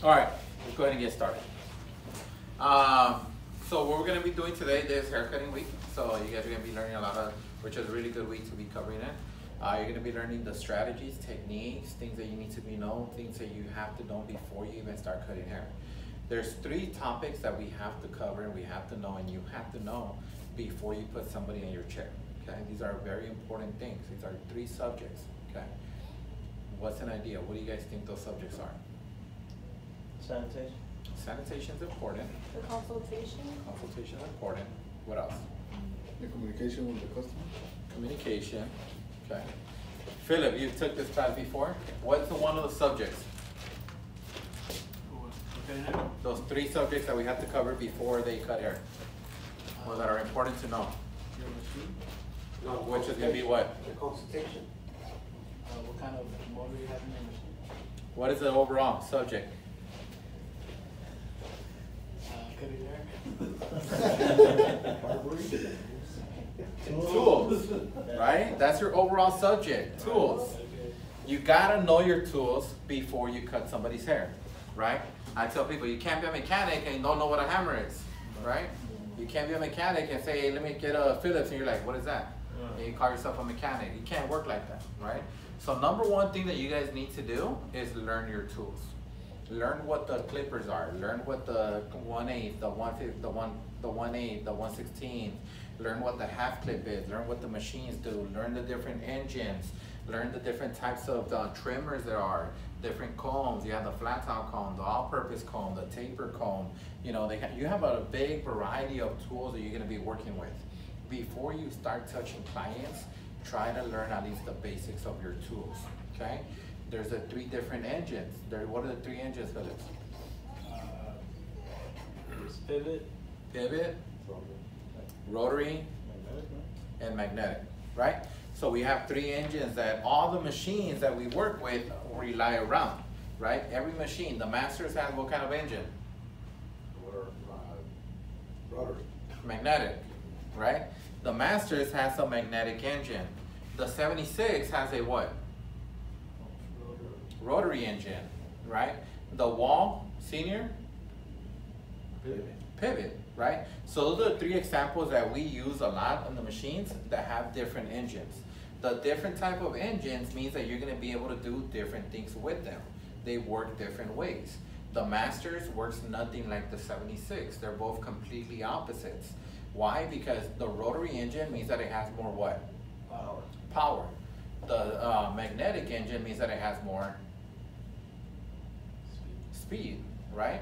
All right, let's go ahead and get started. So what we're going to be doing today is haircutting week. So you guys are going to be learning a lot of, which is a really good week to be covering it. You're going to be learning the strategies, techniques, things that you need to be known, things that you have to know before you even start cutting hair. There's 3 topics that we have to cover and we have to know, and you have to know before you put somebody in your chair. Okay, these are very important things. These are 3 subjects. Okay, what's an idea? What do you guys think those subjects are? Sanitation. Sanitation is important. The consultation. Consultation is important. What else? The communication with the customer. Communication. Okay. Philip, you took this class before. What's one of the subjects? Those 3 subjects that we have to cover before they cut hair, or that are important to know. No, which is going to be what? The consultation. What kind of motor you have in your machine? What is the overall subject? Cutting hair. Tools, right? That's your overall subject, tools. You gotta know your tools before you cut somebody's hair, right? I tell people you can't be a mechanic and you don't know what a hammer is, right? You can't be a mechanic and say, hey, let me get a Phillips, and you're like, what is that? And you call yourself a mechanic. You can't work like that, right? So number 1 thing that you guys need to do is learn your tools. Learn what the clippers are. Learn what the 1/8, the 1/5, the 1/8, the 1/16. Learn what the half clip is. Learn what the machines do. Learn the different engines. Learn the different types of trimmers there are. Different combs. You have the flat top comb, the all-purpose comb, the taper comb. You know, you have a big variety of tools that you're going to be working with. Before you start touching clients, try to learn at least the basics of your tools. Okay. There's the 3 different engines. What are the 3 engines, Phillips? Pivot, rotary, and magnetic, right? So we have 3 engines that all the machines that we work with rely around, right? Every machine, the Masters has what kind of engine? Rotary. Magnetic, right? The Masters has a magnetic engine. The 76 has a what? Rotary engine, right? The Wall Senior? Pivot, right? So those are the 3 examples that we use a lot on the machines that have different engines. The different type of engines means that you're going to be able to do different things with them. They work different ways. The Masters works nothing like the 76. They're both completely opposites. Why? Because the rotary engine means that it has more what? Power. The magnetic engine means that it has more speed, right?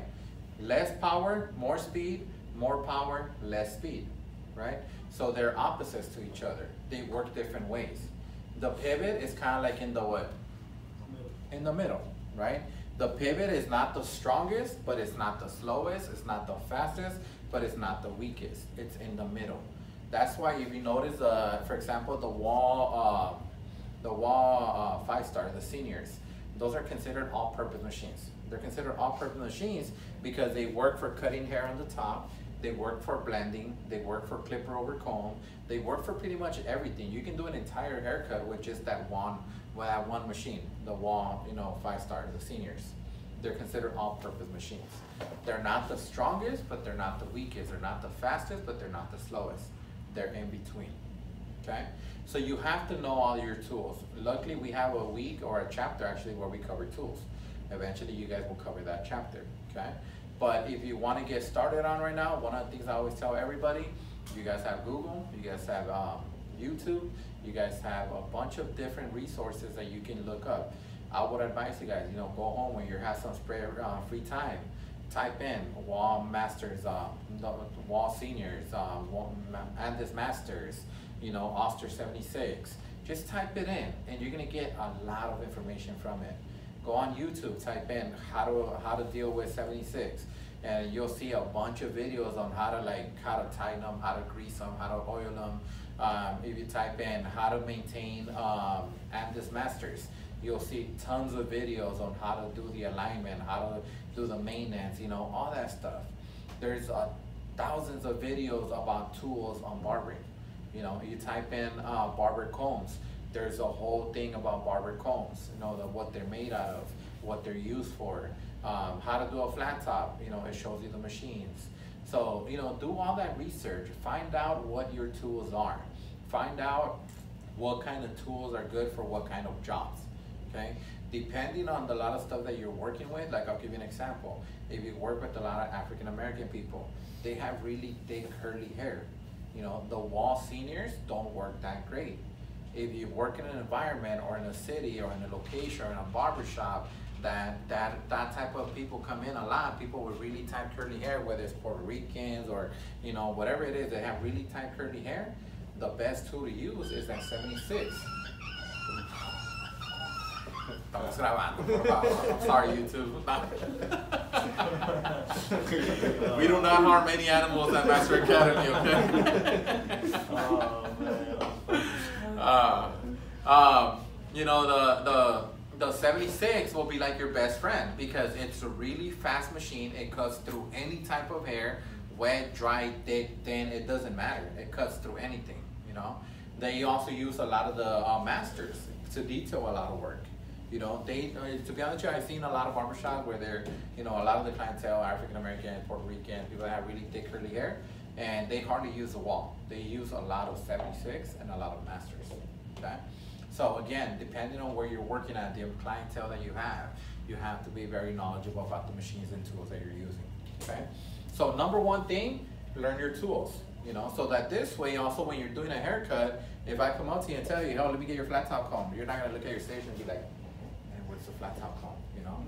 Less power, more speed, more power, less speed, right? So they're opposites to each other. They work different ways. The pivot is kind of like in the what? In the middle, right? The pivot is not the strongest, but it's not the slowest, it's not the fastest, but it's not the weakest. It's in the middle. That's why if you notice, for example, the Wall 5-star, the seniors, those are considered all-purpose machines. They're considered all-purpose machines because they work for cutting hair on the top, they work for blending, they work for clipper over comb, they work for pretty much everything. You can do an entire haircut with just that one machine, the Wall, 5-star, the seniors. They're considered all-purpose machines. They're not the strongest, but they're not the weakest. They're not the fastest, but they're not the slowest. They're in between, okay? So you have to know all your tools. Luckily, we have a week or a chapter actually where we cover tools. Eventually, you guys will cover that chapter, okay? But if you want to get started on right now, one of the things I always tell everybody, you guys have Google, you guys have YouTube, you guys have a bunch of different resources that you can look up. I would advise you guys, go home when you have some free time, type in Wall Masters, Wall Seniors, Andes Masters, Oster 76. Just type it in, and you're gonna get a lot of information from it. Go on YouTube, type in how to deal with 76, and you'll see a bunch of videos on how to tighten them, how to grease them, how to oil them. If you type in how to maintain Andes Masters, you'll see tons of videos on how to do the alignment, how to do the maintenance, all that stuff. There's thousands of videos about tools on barbering. You type in barber combs, there's a whole thing about barber combs, what they're made out of, what they're used for, how to do a flat top, you know, it shows you the machines. So, you know, do all that research, find out what your tools are, find out what kind of tools are good for what kind of jobs, okay? Depending on the lot of stuff that you're working with, like I'll give you an example. If you work with a lot of African American people, they have really thick curly hair. You know, the wall seniors don't work that great. If you work in an environment or in a city or in a location or in a barber shop, that type of people come in a lot, people with really tight curly hair, whether it's Puerto Ricans or, you know, whatever it is, they have really tight curly hair, the best tool to use is that 76. Estamos grabando, por favor. I'm sorry, YouTube. We do not harm any animals at Master Academy, okay? You know, the 76 will be like your best friend because it's a really fast machine. It cuts through any type of hair, wet, dry, thick, thin, it doesn't matter. It cuts through anything, you know. They also use a lot of the masters to detail a lot of work. You know, they, to be honest with you, I've seen a lot of barbershops where they're, you know, a lot of the clientele, African American, Puerto Rican, people that have really thick curly hair, and they hardly use a wall. They use a lot of 76 and a lot of masters, okay? So again, depending on where you're working at, the clientele that you have to be very knowledgeable about the machines and tools that you're using, okay? So number one thing, learn your tools, you know, so that this way also when you're doing a haircut, if I come up to you and tell you, oh, let me get your flat top comb, you're not gonna look at your station and be like, man, what's the flat top comb, you know?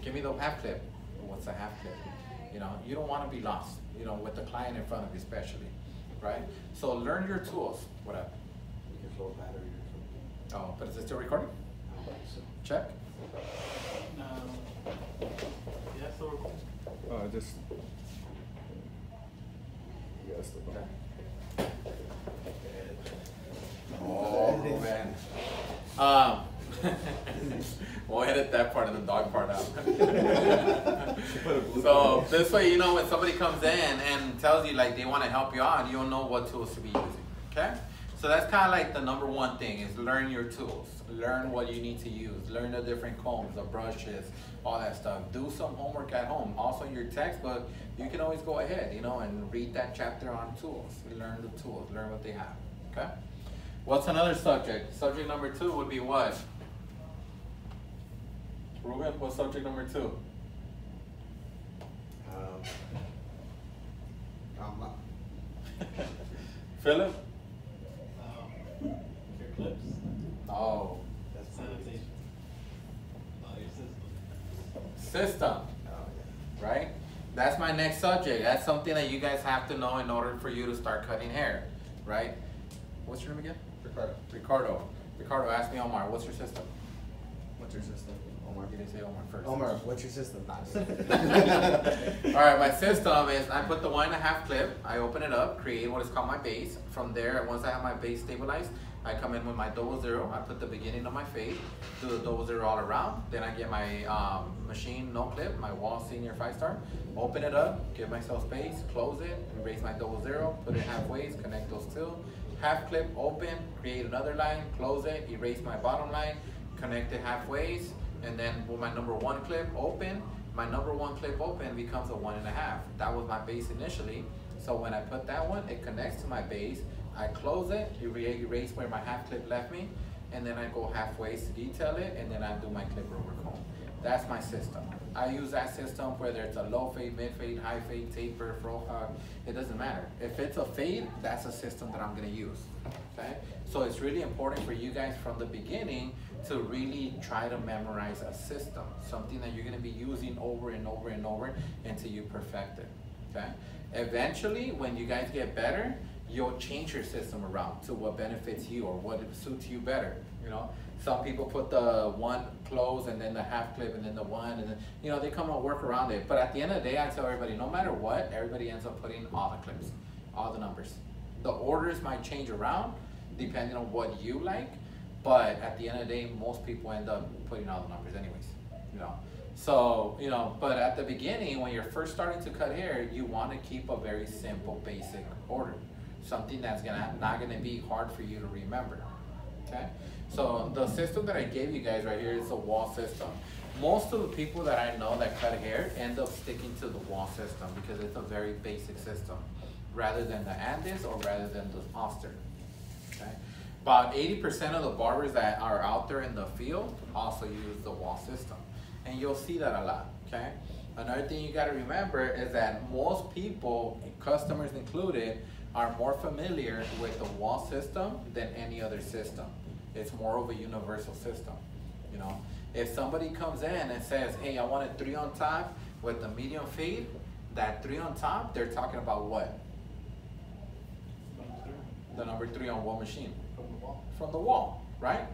Give me the half clip, what's a half clip? You know, you don't wanna be lost, you know, with the client in front of you especially, right? So learn your tools, whatever. You can throw a battery or something. Oh, but is it still recording? I don't think so. Check. Yeah, still recording. Just. Yes, the button. Oh man. We'll edit that part and the dog part out. So this way, you know, when somebody comes in and tells you like they want to help you out, you'll know what tools to be using. Okay? So that's kind of like the number one thing is learn your tools. Learn what you need to use. Learn the different combs, the brushes, all that stuff. Do some homework at home. Also in your textbook, you can always go ahead, you know, and read that chapter on tools. Learn the tools. Learn what they have. Okay? What's another subject? Subject number 2 would be what? Ruben, what's subject number 2? I'm not. Philip? Your clips. Oh. That's sanitation. Your system. System, right? That's my next subject. That's something that you guys have to know in order for you to start cutting hair, right? What's your name again? Ricardo. Ricardo, ask me, Omar, what's your system? What's your system? Omar, you didn't say Omar first. Omar, what's your system? Alright, my system is I put the 1.5 clip, I open it up, create what is called my base. From there, once I have my base stabilized, I come in with my 00, I put the beginning of my fade, do the 00 all around, then I get my machine no clip, my Wall Senior 5-star, open it up, give myself space, close it, erase my 00, put it halfways, connect those two, half clip, open, create another line, close it, erase my bottom line, connect it halfways, and then with my number 1 clip open, my number 1 clip open becomes a 1.5. That was my base initially. So when I put that one, it connects to my base. I close it, erase where my half clip left me, and then I go halfway to detail it, and then I do my clip over comb. That's my system. I use that system whether it's a low fade, mid fade, high fade, taper, fro hug, it doesn't matter. If it's a fade, that's a system that I'm gonna use, okay? So it's really important for you guys from the beginning to really try to memorize a system, something that you're gonna be using over and over and over until you perfect it, okay? Eventually, when you guys get better, you'll change your system around to what benefits you or what suits you better, you know? Some people put the 1 close and then the half clip and then the 1 and then, you know, they come and work around it. But at the end of the day, I tell everybody, no matter what, everybody ends up putting all the clips, all the numbers. The orders might change around depending on what you like, but at the end of the day, most people end up putting all the numbers anyways, you know? So, you know, but at the beginning, when you're first starting to cut hair, you want to keep a very simple, basic order. Something that's not gonna be hard for you to remember, okay? So the system that I gave you guys right here is a wall system. Most of the people that I know that cut hair end up sticking to the wall system because it's a very basic system, rather than the Andis or rather than the Oster. Okay? About 80% of the barbers that are out there in the field also use the wall system, and you'll see that a lot. Okay? Another thing you got to remember is that most people, customers included, are more familiar with the wall system than any other system. It's more of a universal system. You know, if somebody comes in and says, "Hey, I want a 3 on top with a medium fade," that 3 on top, they're talking about what? The number 3 on what machine? From the wall. From the wall, right?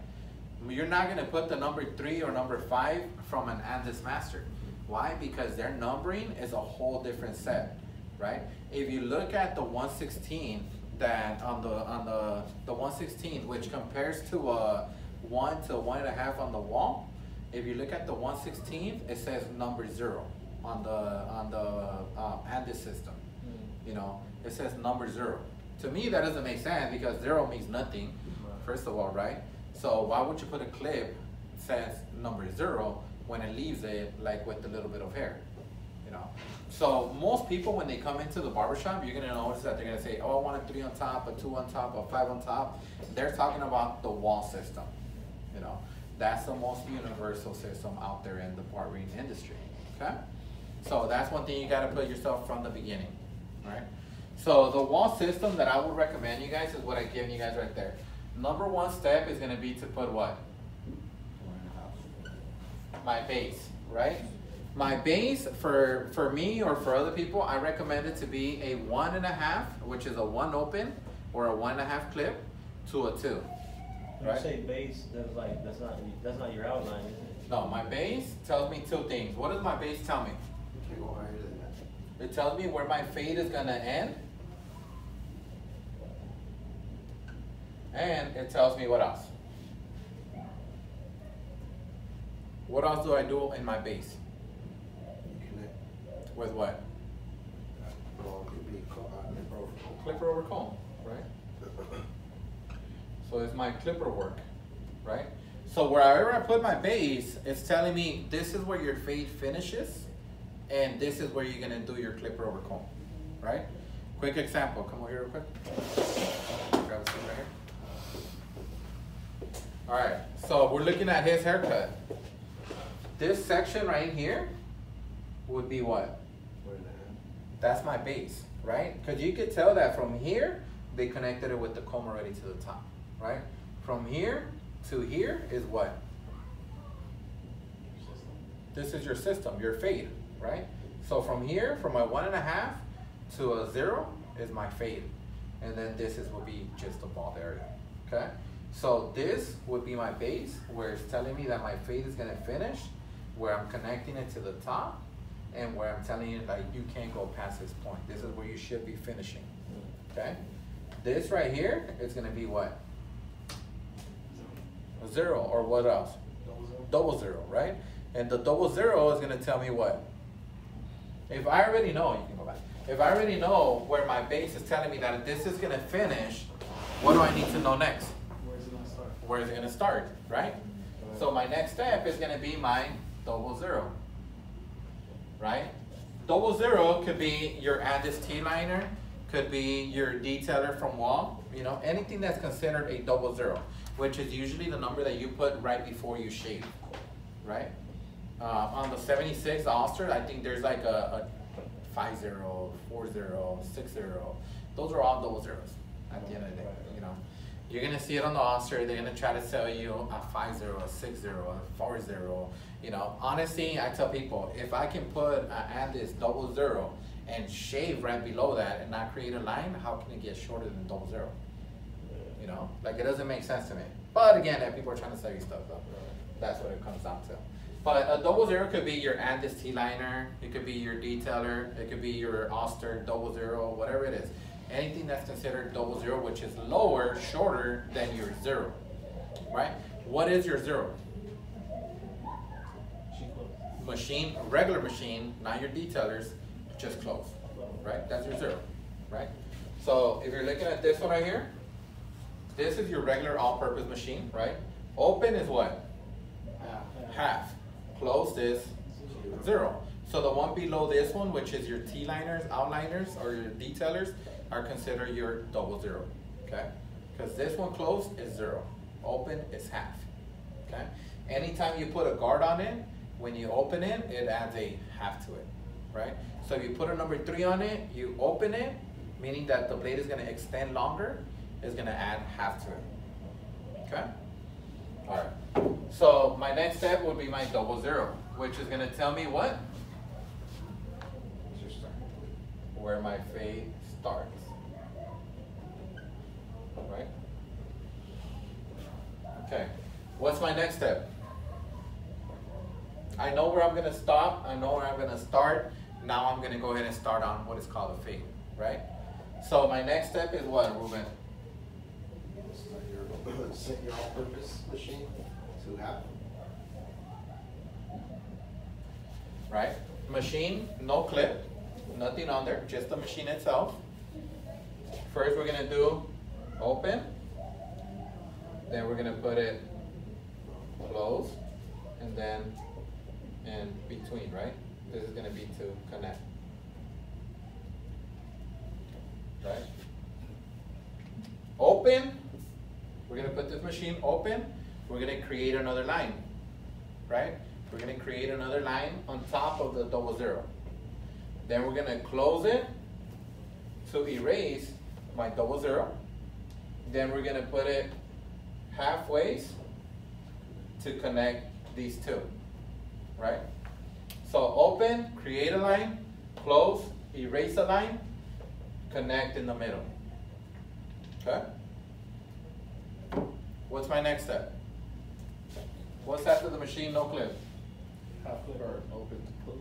You're not gonna put the number 3 or number 5 from an Andis Master. Why? Because their numbering is a whole different set, right? If you look at the 116, that on the 116, which compares to a 1 to 1.5 on the wall, if you look at the 116, it says number 0 on the Andis system. You know, it says number 0. To me, that doesn't make sense because 0 means nothing, first of all, right? So why would you put a clip that says number 0 when it leaves it like with a little bit of hair, you know? So most people, when they come into the barbershop, you're gonna notice that they're gonna say, "Oh, I want a 3 on top, a 2 on top, a 5 on top." They're talking about the wall system, you know? That's the most universal system out there in the barbering industry, okay? So that's one thing you gotta put yourself from the beginning, right? So the wall system that I would recommend you guys is what I give you guys right there. Number 1 step is gonna be to put what? My base, right? My base for me or for other people, I recommend it to be a 1.5, which is a 1 open or a 1.5 clip to a 2. When you say base, that's not your outline, is it? No, my base tells me 2 things. What does my base tell me? It tells me where my fade is gonna end, and it tells me what else. What else do I do in my base? With what? Clipper over comb, right? So it's my clipper work, right? So wherever I put my base, it's telling me this is where your fade finishes, and this is where you're gonna do your clipper over comb, right? Quick example, come over here real quick. Grab a seat right here. All right, so we're looking at his haircut. This section right here would be what? That's my base, right? Because you could tell that from here, they connected it with the comb already to the top, right? From here to here is what? This is your system, your fade, right? So from here, from my 1.5 to a 0 is my fade. And then this is will be just the bald area, okay? So this would be my base, where it's telling me that my fade is gonna finish, where I'm connecting it to the top, and where I'm telling you that you can't go past this point. This is where you should be finishing, okay? This right here is gonna be what? A 0, or what else? Double zero, right? And the double 0 is gonna tell me what? If I already know, you can go back. If I already know where my base is telling me that this is gonna finish, what do I need to know next? Where's it gonna start? Where is it gonna start, right? So my next step is gonna be my double 0, right? Double 0 could be your Andis T-liner, could be your detailer from wall, you know, anything that's considered a double 0, which is usually the number that you put right before you shave, right? On the 76 Ulster, I think there's like a 5-0, 4-0, 6-0. Those are all double 0s at the end of the day, you know. You're gonna see it on the Ulster, they're gonna try to sell you a 5-0, a 6-0, a 4-0. You know, honestly, I tell people, if I can put Andis double 0 and shave right below that and not create a line, how can it get shorter than double 0? You know, like it doesn't make sense to me. But again, if people are trying to sell you stuff though, that's what it comes down to. But a double 0 could be your Andis T-liner, it could be your detailer, it could be your Ulster double 0, whatever it is. Anything that's considered double 0, which is lower, shorter than your 0, right? What is your 0? Machine, regular machine, not your detailers, just close, right? That's your 0, right? So if you're looking at this one right here, this is your regular all-purpose machine, right? Open is what? Half. closed is 0. So the one below this one, which is your T-liners, outliners, or your detailers, are considered your 00, okay? Because this one closed is 0, open is half, okay? Anytime you put a guard on it, when you open it, it adds a half to it, right? So if you put a number 3 on it, you open it, meaning that the blade is gonna extend longer, is gonna add half to it, okay? All right, so my next step would be my 00, which is gonna tell me what? Where my fade starts, right? Okay, what's my next step? I know where I'm gonna stop, I know where I'm gonna start. Now I'm gonna go ahead and start on what is called a fade, right? So my next step is what, Ruben? Set your all-purpose machine to half. Right? Machine, no clip, nothing on there, just the machine itself. First we're gonna do open, then we're gonna put it close, and then in between, right? This is gonna be to connect, right? Open, we're gonna put this machine open, we're gonna create another line, right? We're gonna create another line on top of the 00. Then we're gonna close it to erase my 00. Then we're gonna put it halfway to connect these two, right? So open, create a line, close, erase a line, connect in the middle, okay? What's my next step? What's after the machine no clip? Half clip or open to close.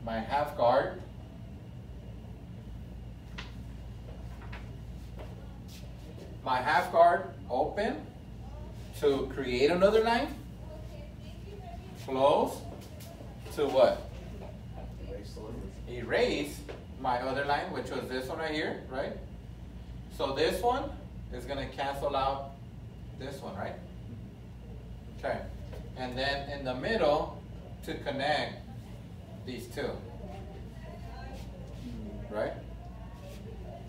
My half guard. My half guard open to create another line. Close to what? Erase the line. Erase my other line, which was this one right here, right? So this one is gonna cancel out this one, right? Okay. And then in the middle to connect these two, right?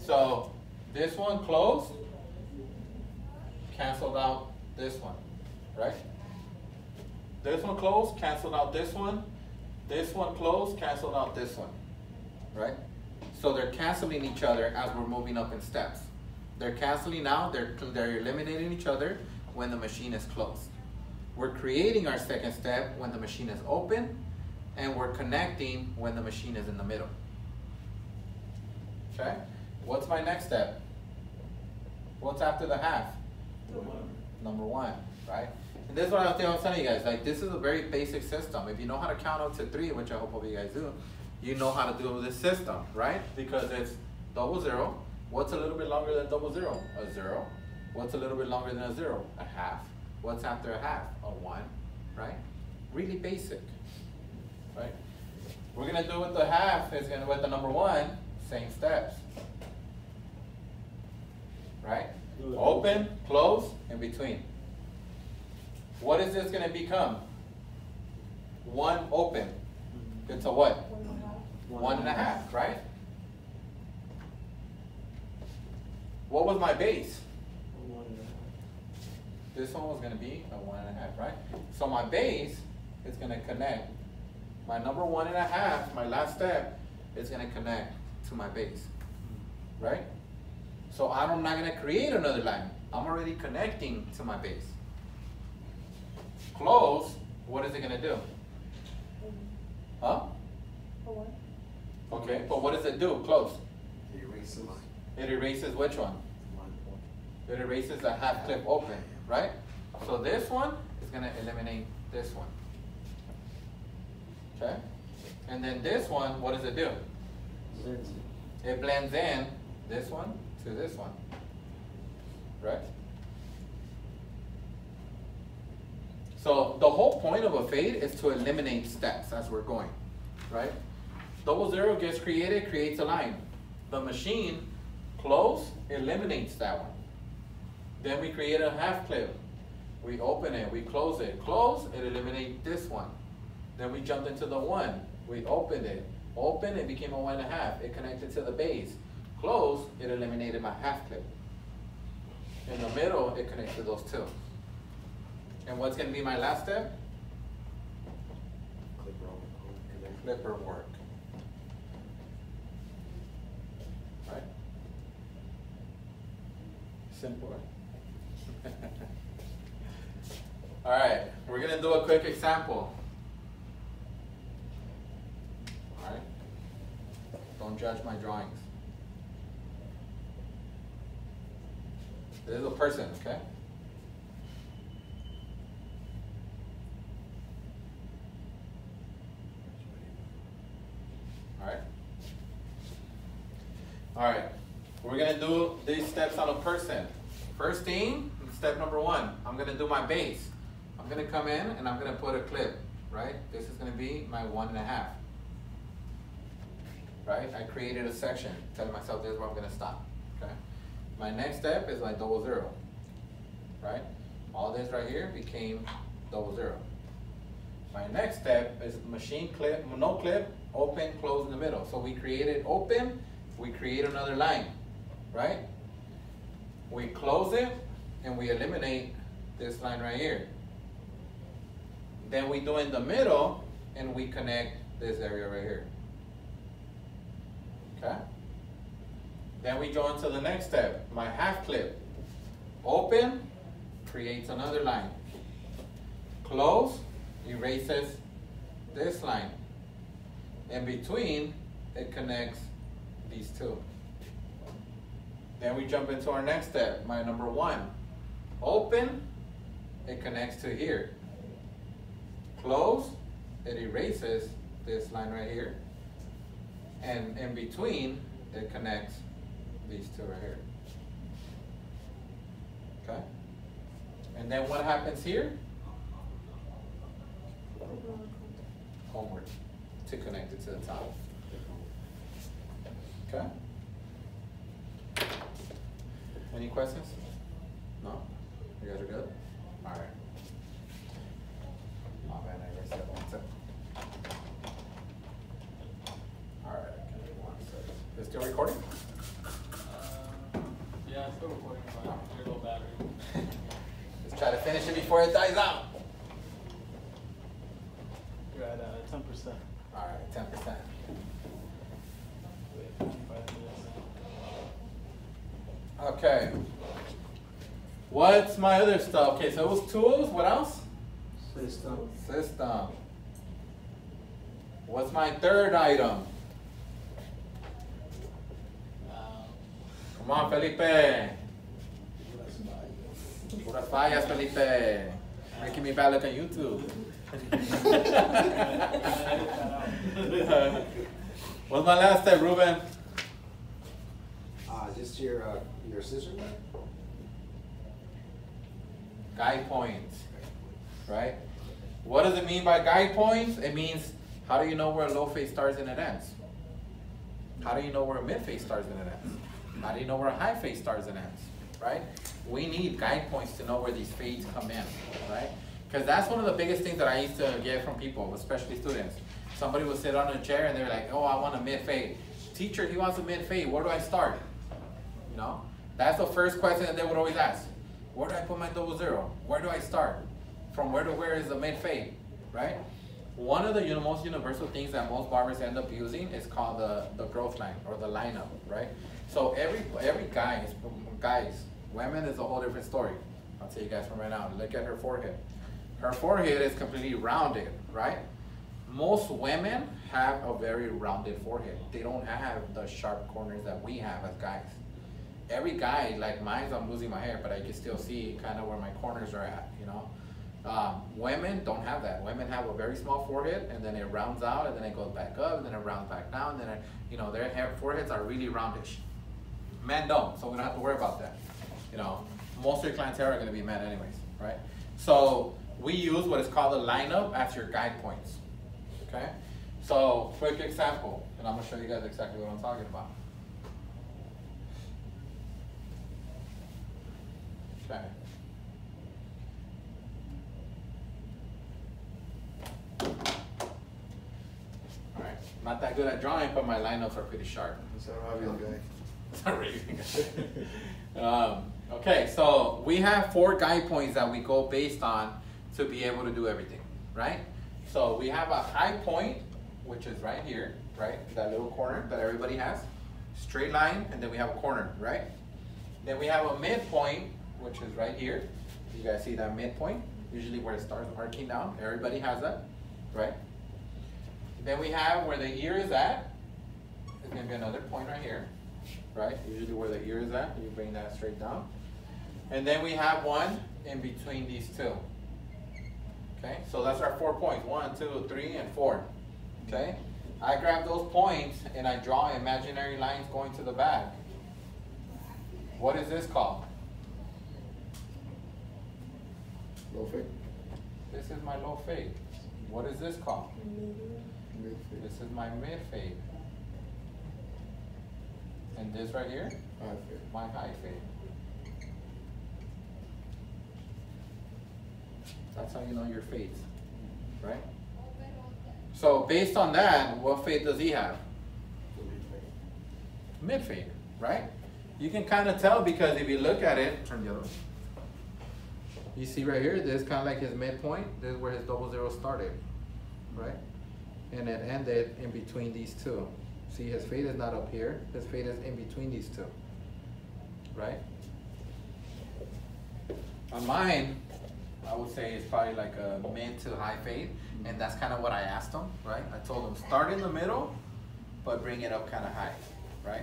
So this one closed, canceled out this one, right? This one closed, canceled out this one closed, canceled out this one, right? So they're canceling each other as we're moving up in steps. They're canceling out, they're eliminating each other when the machine is closed. We're creating our second step when the machine is open, and we're connecting when the machine is in the middle. Okay? What's my next step? What's after the half? Number 1, right? And this is what I was telling you guys, like this is a very basic system. If you know how to count up to 3, which I hope all of you guys do, you know how to do this system, right? Because it's 00. What's a little bit longer than 00? A 0. What's a little bit longer than a 0? A half. What's after a half? A 1, right? Really basic, right? We're gonna do with the half, is gonna with the number 1, same steps, right? Open, close, in between. What is this gonna become? 1 open. It's a what? 1.5, right? What was my base? This one was gonna be a 1.5, right? So my base is gonna connect. My number 1.5, my last step, is gonna connect to my base, right? So I'm not gonna create another line. I'm already connecting to my base. Close, what is it gonna do? Huh? Okay, but what does it do, close? Erase the line. It erases which one? It erases the half clip open, right? So this one is gonna eliminate this one. Okay? And then this one, what does it do? It blends in this one to this one, right? So the whole point of a fade is to eliminate steps as we're going, right? 00 gets created, creates a line. The machine, close, eliminates that one. Then we create a half clip. We open it, we close it. Close, it eliminates this one. Then we jumped into the 1. We opened it. Open, it became a 1.5. It connected to the base. Close, it eliminated my half clip. In the middle, it connects to those 2. And what's going to be my last step? Clipper on the connect. Clipper work. Right? Simple. All right, we're going to do a quick example. All right? Don't judge my drawings. This is a person, okay? All right. All right. We're gonna do these steps on a person. First thing, step number 1. I'm gonna do my base. I'm gonna come in and I'm gonna put a clip, right? This is gonna be my 1.5. Right? I created a section, telling myself this is where I'm gonna stop. Okay. My next step is my 0.00. Right? All this right here became 0.00. My next step is machine clip, no clip, open, close in the middle. So we created open, we create another line, right? We close it and we eliminate this line right here. Then we do in the middle and we connect this area right here. Okay? Then we go into the next step, my half clip. Open, creates another line. Close, erases this line. In between, it connects these 2. Then we jump into our next step, my number 1. Open, it connects to here. Close, it erases this line right here. And in between, it connects these 2 right here. Okay? And then what happens here? Homeward to connect it to the top. Okay? Any questions? No? You guys are good? All right. Oh man, I erased that one too. All right, give me 1 second. Is it still recording? Yeah, it's still recording, but there's no battery. Let's try to finish it before it dies out. You're at 10%. All right, 10%. Wait, 55 minutes. Okay. What's my other stuff? Okay, so it was tools. What else? System. System. What's my third item? Come on, Felipe. Puras fallas, Felipe. Making me bad look on YouTube. What's my last step, Ruben? Just your scissor knife? Guide points, right? What does it mean by guide points? It means, how do you know where a low fade starts and it ends? How do you know where a mid fade starts and it ends? How do you know where a high fade starts and ends, right? We need guide points to know where these fades come in, right? Because that's one of the biggest things that I used to get from people, especially students. Somebody would sit on a chair and they're like, oh, I want a mid fade. Teacher, he wants a mid fade. Where do I start? You know, that's the first question that they would always ask. Where do I put my 0.00? Where do I start? From where to where is the mid fade, right? One of the most universal things that most barbers end up using is called the growth line or the lineup, right? So every guys, women is a whole different story. I'll tell you guys from right now. Look at her forehead. Her forehead is completely rounded, right? Most women have a very rounded forehead. They don't have the sharp corners that we have as guys. Every guy, like mine, I'm losing my hair, but I can still see kind of where my corners are at, you know? Women don't have that. Women have a very small forehead, and then it rounds out, and then it goes back up, and then it rounds back down, and then it, you know, their foreheads are really roundish. Men don't, so we don't have to worry about that. You know, most of your clientele are going to be men anyways, right? So we use what is called a lineup as your guide points, okay? So quick example, and I'm going to show you guys exactly what I'm talking about. Okay. Not that good at drawing, but my lineups are pretty sharp. It's a Ravian guy. It's not really okay, so we have 4 guide points that we go based on to be able to do everything, right? So we have a high point, which is right here, right? That little corner that everybody has. Straight line, and then we have a corner, right? Then we have a midpoint, which is right here. You guys see that midpoint? Usually where it starts arcing down. Everybody has that, right? Then we have where the ear is at. There's gonna be another point right here, right? Usually where the ear is at, you bring that straight down. And then we have one in between these 2. Okay, so that's our 4 points. 1, 2, 3, and 4. Okay, I grab those points and I draw imaginary lines going to the back. What is this called? Low fade. This is my low fade. What is this called? Mid fade. This is my mid fade. And this right here? High fade. My high fade. That's how you know your fades, right? So based on that, what fade does he have? Mid fade, right? You can kind of tell because if you look at it, turn the other way. You see right here, this is kind of like his midpoint. This is where his 00 started, right? And it ended in between these 2. See, his fade is not up here. His fade is in between these 2, right? On mine, I would say it's probably like a mid to high fade, and that's kind of what I asked him, right? I told him start in the middle, but bring it up kind of high, right?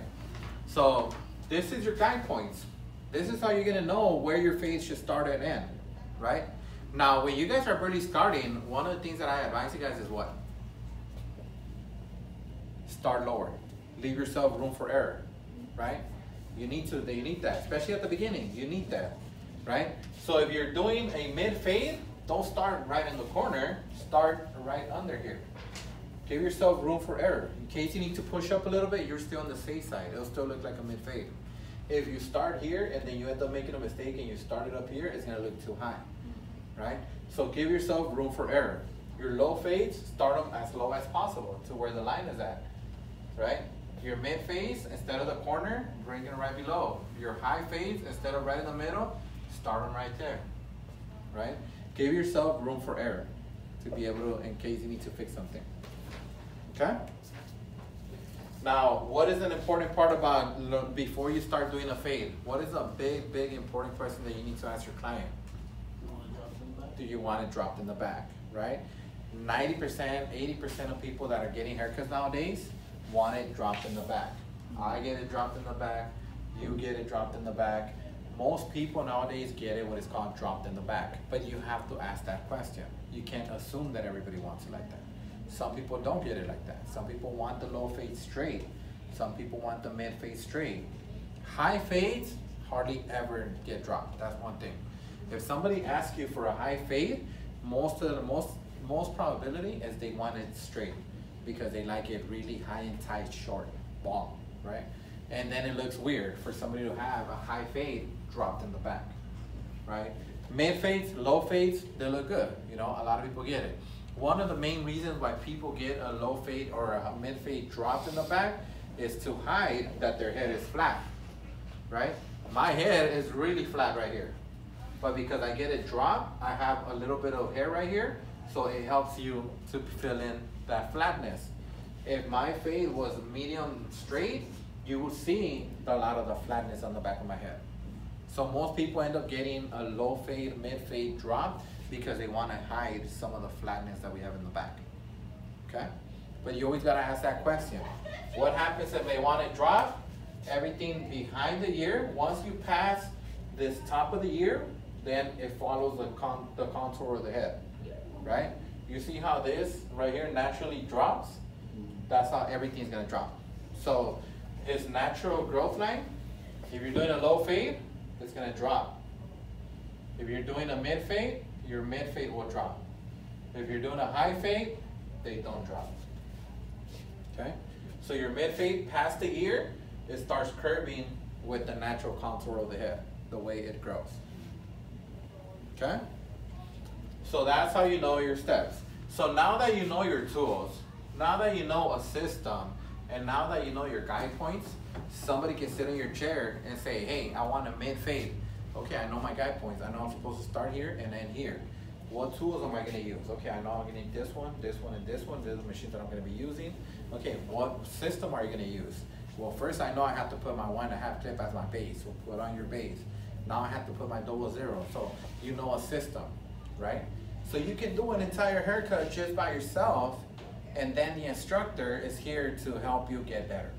So this is your guide points. This is how you're gonna know where your fade should start and end, right? Now, when you guys are really starting, one of the things that I advise you guys is what? Start lower. Leave yourself room for error, right? You need that, especially at the beginning. You need that, right? So if you're doing a mid fade, don't start right in the corner. Start right under here. Give yourself room for error. In case you need to push up a little bit, you're still on the safe side. It'll still look like a mid fade. If you start here and then you end up making a mistake and you started up here, it's gonna look too high, right? So give yourself room for error. Your low fades, start them as low as possible to where the line is at, right? Your mid fades, instead of the corner, bring it right below. Your high fades, instead of right in the middle, start them right there, right? Give yourself room for error to be able to, in case you need to fix something, okay? Now, what is an important part about before you start doing a fade? What is a big, big important question that you need to ask your client? Do you want it dropped in the back, right? 90%, 80% of people that are getting haircuts nowadays want it dropped in the back. I get it dropped in the back, you get it dropped in the back. Most people nowadays get it what is called dropped in the back, but you have to ask that question. You can't assume that everybody wants it like that. Some people don't get it like that. Some people want the low fade straight. Some people want the mid fade straight. High fades hardly ever get dropped. That's one thing. If somebody asks you for a high fade, most probability is they want it straight because they like it really high and tight, short, long, right? And then it looks weird for somebody to have a high fade dropped in the back, right? Mid fades, low fades, they look good. You know, a lot of people get it. One of the main reasons why people get a low fade or a mid fade dropped in the back is to hide that their head is flat, right? My head is really flat right here, but because I get it dropped, I have a little bit of hair right here, so it helps you to fill in that flatness. If my fade was medium straight, you will see a lot of the flatness on the back of my head. So most people end up getting a low fade, mid fade drop because they want to hide some of the flatness that we have in the back, okay? But you always got to ask that question. What happens if they want it dropped? Everything behind the ear, once you pass this top of the ear, then it follows the contour of the head, right? You see how this right here naturally drops? That's how everything's going to drop. So his natural growth line, if you're doing a low fade, it's going to drop. If you're doing a mid fade, your mid fade will drop. If you're doing a high fade, they don't drop. Okay? So your mid fade past the ear, it starts curving with the natural contour of the head, the way it grows. Okay? So that's how you know your steps. So now that you know your tools, Now that you know a system, and now that you know your guide points, somebody can sit in your chair and say, hey, I want a mid-fade. Okay, I know my guide points. I know I'm supposed to start here and end here. What tools am I gonna use? Okay, I know I'm gonna need this one, and this one. These are the machines that I'm gonna be using. Okay, what system are you gonna use? Well, first I know I have to put my 1.5 clip as my base. So put on your base. Now I have to put my 00. So you know a system, right? So you can do an entire haircut just by yourself, and then the instructor is here to help you get better.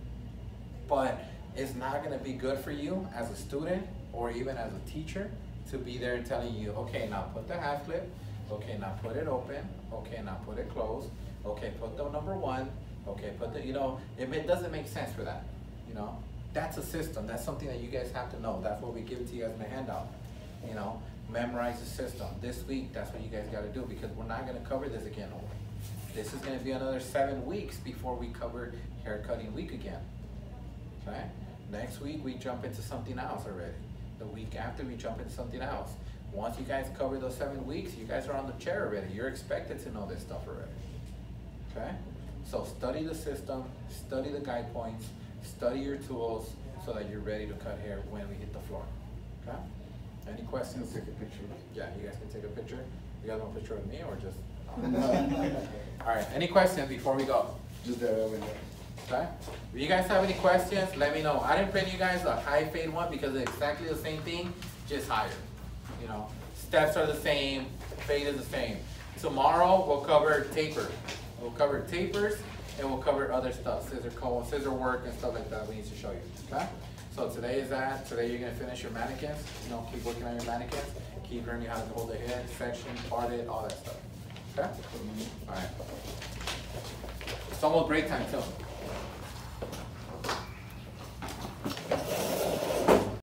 But it's not gonna be good for you as a student or even as a teacher to be there and telling you, okay, now put the half clip, okay, now put it open, okay, now put it closed, okay, put the number 1, okay, put the, it doesn't make sense for that, That's a system, that's something that you guys have to know. That's what we give it to you guys in the handout, memorize the system. This week, that's what you guys gotta do, because we're not gonna cover this again. This is gonna be another 7 weeks before we cover haircutting week again, okay? Next week, we jump into something else already. The week after, we jump into something else. Once you guys cover those 7 weeks, you guys are on the chair already. You're expected to know this stuff already, okay? So study the system, study the guide points, study your tools so that you're ready to cut hair when we hit the floor, okay? Any questions? Take a picture. Yeah, you guys can take a picture. You guys want a picture of me or just? All right, any questions before we go? Just that over there. Okay? If you guys have any questions, let me know. I didn't print you guys a high fade one because it's exactly the same thing, just higher. Steps are the same, fade is the same. Tomorrow we'll cover taper. We'll cover tapers and we'll cover other stuff, scissor work and stuff like that we need to show you. Okay? So today is that. Today you're gonna finish your mannequins. Keep working on your mannequins. Keep learning how to hold the head, section, part it, all that stuff. Okay? All right. It's almost break time too.